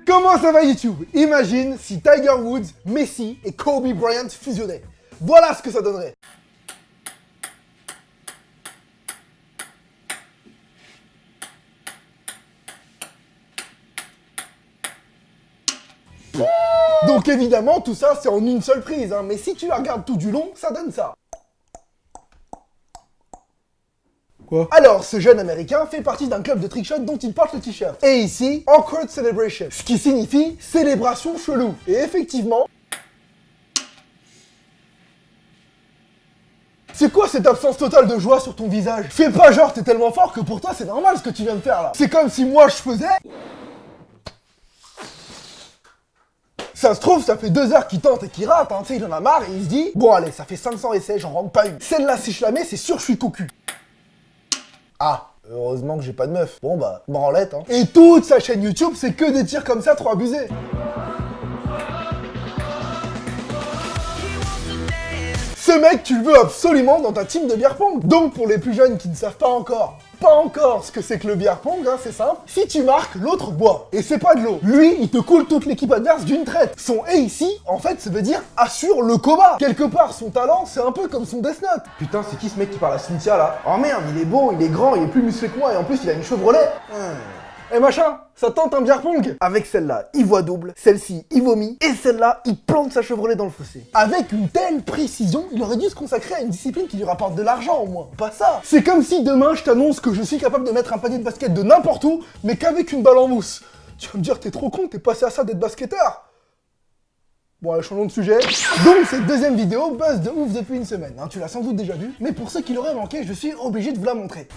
Comment ça va YouTube? Imagine si Tiger Woods, Messi et Kobe Bryant fusionnaient. Voilà ce que ça donnerait. Donc évidemment, tout ça c'est en une seule prise, hein, mais si tu la regardes tout du long, ça donne ça. Quoi? Alors, ce jeune américain fait partie d'un club de trickshot dont il porte le t-shirt. Et ici, Awkward Celebration, ce qui signifie célébration chelou. Et effectivement... C'est quoi cette absence totale de joie sur ton visage? Fais pas genre t'es tellement fort que pour toi c'est normal ce que tu viens de faire là. C'est comme si moi je faisais... Ça se trouve, ça fait 2 heures qu'il tente et qu'il rate, hein, tu sais, il en a marre et il se dit « Bon allez, ça fait 500 essais, j'en rentre pas une. Celle-là, si je la mets, c'est sûr je suis cocu. » Ah, heureusement que j'ai pas de meuf. Bon bah, branlette, hein. Et toute sa chaîne YouTube, c'est que des tirs comme ça trop abusés. Ce mec, tu le veux absolument dans ta team de beer pong. Donc pour les plus jeunes qui ne savent pas encore ce que c'est que le beer pong, hein, c'est simple. Si tu marques, l'autre boit. Et c'est pas de l'eau. Lui, il te coule toute l'équipe adverse d'une traite. Son A ici, en fait, ça veut dire assure le combat. Quelque part, son talent, c'est un peu comme son Death Note. Putain, c'est qui ce mec qui parle à Cynthia là? Oh merde, il est beau, il est grand, il est plus musclé que moi et en plus il a une Chevrolet. Eh machin, ça tente un beer pong? Avec celle-là, il voit double, celle-ci, il vomit, et celle-là, il plante sa Chevrolet dans le fossé. Avec une telle précision, il aurait dû se consacrer à une discipline qui lui rapporte de l'argent au moins. Pas ça. C'est comme si demain, je t'annonce que je suis capable de mettre un panier de basket de n'importe où, mais qu'avec une balle en mousse. Tu vas me dire, t'es trop con, t'es passé à ça d'être basketteur. Bon allez, changeons de sujet. Donc cette deuxième vidéo buzz de ouf depuis une semaine, hein, tu l'as sans doute déjà vue, mais pour ceux qui l'auraient manqué, je suis obligé de vous la montrer.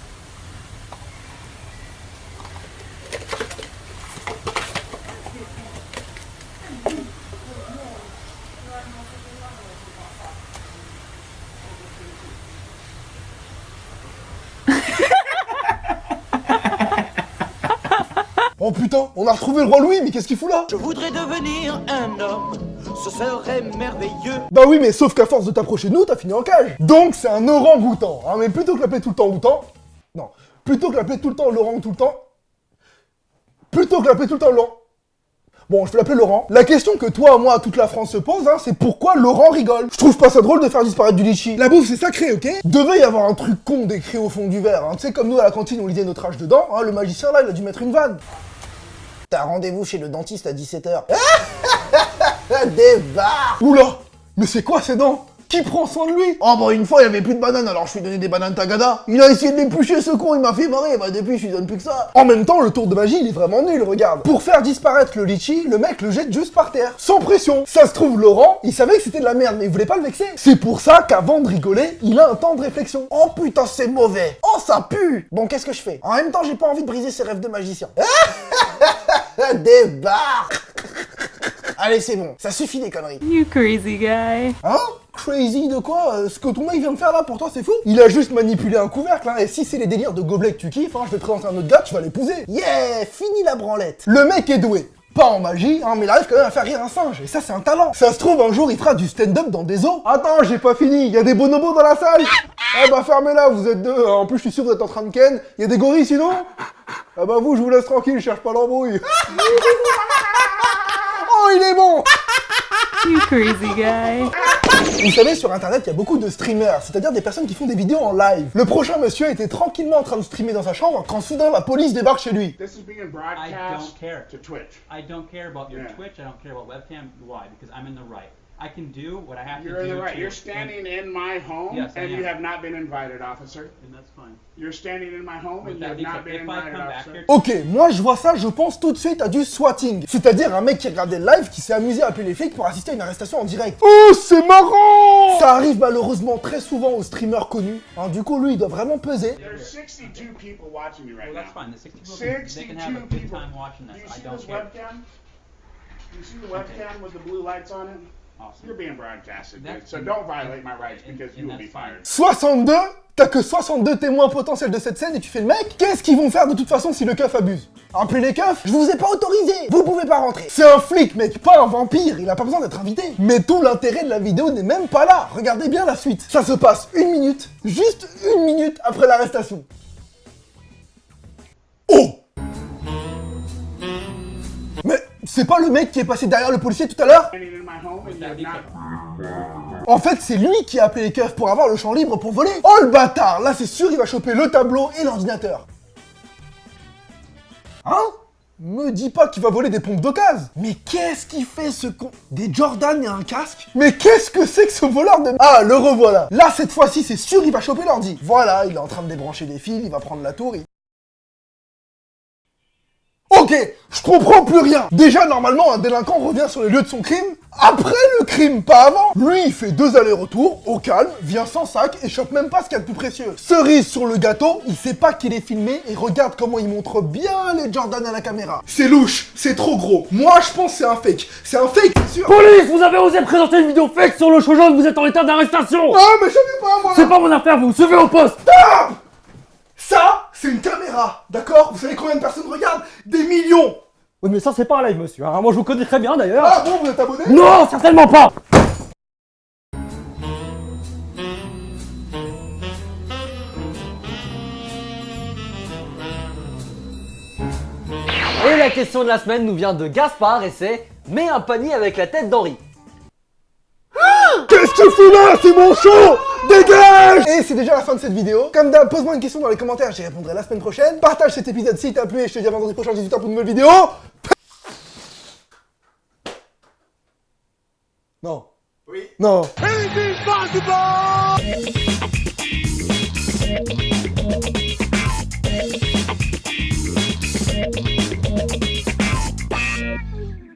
Oh putain, on a retrouvé le roi Louis, mais qu'est-ce qu'il fout là? Je voudrais devenir un homme, ce serait merveilleux. Bah oui, mais sauf qu'à force de t'approcher de nous, t'as fini en cage. Donc c'est un orang-outan, hein, mais plutôt que l'appeler tout le temps outan... Non, plutôt que l'appeler tout le temps Laurent tout le temps... Plutôt que l'appeler tout le temps Laurent... Bon, je vais l'appeler Laurent. La question que toi, moi, toute la France se pose, hein, c'est pourquoi Laurent rigole. Je trouve pas ça drôle de faire disparaître du litchi. La bouffe, c'est sacré, ok? Devait y avoir un truc con décrit au fond du verre, hein. Tu sais, comme nous à la cantine, on lisait notre âge dedans, hein, le magicien là, il a dû mettre une vanne. T'as rendez-vous chez le dentiste à 17h. Débarque. Oula, mais c'est quoi ces dents? Qui prend soin de lui? Oh bah une fois il y avait plus de bananes alors je lui ai donné des bananes tagada. Il a essayé de l'éplucher ce con, il m'a fait marrer, bah depuis je lui donne plus que ça. En même temps le tour de magie il est vraiment nul, regarde. Pour faire disparaître le litchi, le mec le jette juste par terre, sans pression. Ça se trouve Laurent, il savait que c'était de la merde mais il voulait pas le vexer. C'est pour ça qu'avant de rigoler, il a un temps de réflexion. Oh putain c'est mauvais. Oh ça pue. Bon qu'est-ce que je fais? En même temps j'ai pas envie de briser ses rêves de magicien. Débarque. Allez c'est bon, ça suffit les conneries. You crazy guy. Hein? Crazy de quoi? Ce que ton mec vient de faire là pour toi c'est fou? Il a juste manipulé un couvercle hein, et si c'est les délires de gobelet que tu kiffes, hein, je vais te présenter un autre gars, tu vas l'épouser. Yeah! Fini la branlette. Le mec est doué. Pas en magie, hein, mais il arrive quand même à faire rire un singe, et ça c'est un talent. Ça se trouve un jour il fera du stand-up dans des zoos. Attends, j'ai pas fini, il y a des bonobos dans la salle. Eh bah fermez-la, vous êtes deux, en plus je suis sûr que vous êtes en train de ken. Il y a des gorilles sinon? Ah bah vous, je vous laisse tranquille, je cherche pas l'embrouille. Oh il est bon. You crazy guy. Vous savez, sur internet, il y a beaucoup de streamers, c'est-à-dire des personnes qui font des vidéos en live. Le prochain monsieur était tranquillement en train de streamer dans sa chambre quand soudain la police débarque chez lui. This is being I broadcast don't care. to Twitch. I don't care about your Yeah. Twitch. I don't care about webcam. Why? Because I'm in the right. I can do what I have You're to in do. the right. to- You're standing in my home, Yes, I and you am. have not been invited, officer. And that's fine. You're standing in my home, With and you that have being not said, been if I invited, come back officer. here, Ok, moi je vois ça, je pense tout de suite à du swatting. C'est-à-dire un mec qui regardait le live, qui s'est amusé à appeler les flics pour assister à une arrestation en direct. Oh, c'est marrant! Ça arrive malheureusement très souvent aux streamers connus. Hein, du coup, lui, il doit vraiment peser. There's 62 people watching you right well, that's now. fine. The 60 people, they can have a 62 good people. time watching Do this. you I see don't this care. webcam? Do you see the webcam with the blue lights on it? Awesome. You're being broadcasted, dude. That's- So don't violate my rights and- because and you will be that's fine. fired. 62? T'as que 62 témoins potentiels de cette scène et tu fais le mec? Qu'est-ce qu'ils vont faire de toute façon si le keuf abuse? Appelez les keufs? Je vous ai pas autorisé! Vous pouvez pas rentrer! C'est un flic, mec, pas un vampire, il a pas besoin d'être invité! Mais tout l'intérêt de la vidéo n'est même pas là! Regardez bien la suite! Ça se passe 1 minute, juste 1 minute après l'arrestation. Oh! C'est pas le mec qui est passé derrière le policier tout à l'heure? in my home and you have not. En fait, c'est lui qui a appelé les keufs pour avoir le champ libre pour voler. Oh le bâtard! Là, c'est sûr, il va choper le tableau et l'ordinateur. Hein? Me dis pas qu'il va voler des pompes d'occasion. Mais qu'est-ce qu'il fait ce con? Des Jordan et un casque? Mais qu'est-ce que c'est que ce voleur de... Ah, le revoilà. Là, cette fois-ci, c'est sûr, il va choper l'ordi. Voilà, il est en train de débrancher les fils, il va prendre la tour. Ok, je comprends plus rien. Déjà, normalement, un délinquant revient sur les lieux de son crime après le crime, pas avant. Lui, il fait 2 allers-retours, au calme, vient sans sac et chope même pas ce qu'il y a de plus précieux. Cerise sur le gâteau, il sait pas qu'il est filmé et regarde comment il montre bien les Jordan à la caméra. C'est louche, c'est trop gros. Moi, je pense que c'est un fake. C'est un fake, c'est sûr. Police, vous avez osé présenter une vidéo fake sur le show jaune, vous êtes en état d'arrestation. Ah, mais je savais pas, moi. C'est pas mon affaire, vous suivez au poste. Stop. Ça, c'est une caméra, d'accord? Vous savez combien de personnes regardent? Des millions. Oui, mais ça c'est pas un live, monsieur. Moi je vous connais très bien d'ailleurs. Ah bon, vous êtes abonné? Non, certainement pas. Et la question de la semaine nous vient de Gaspard et c'est « Mets un panier avec la tête d'Henri ». Qu'est-ce que tu fais là? C'est mon show! Dégage! Et c'est déjà la fin de cette vidéo. Comme d'hab, pose-moi une question dans les commentaires, j'y répondrai la semaine prochaine. Partage cet épisode si t'as plu et je te dis à vendredi prochain 18h pour une nouvelle vidéo. Non. Oui. Non. Anything's possible!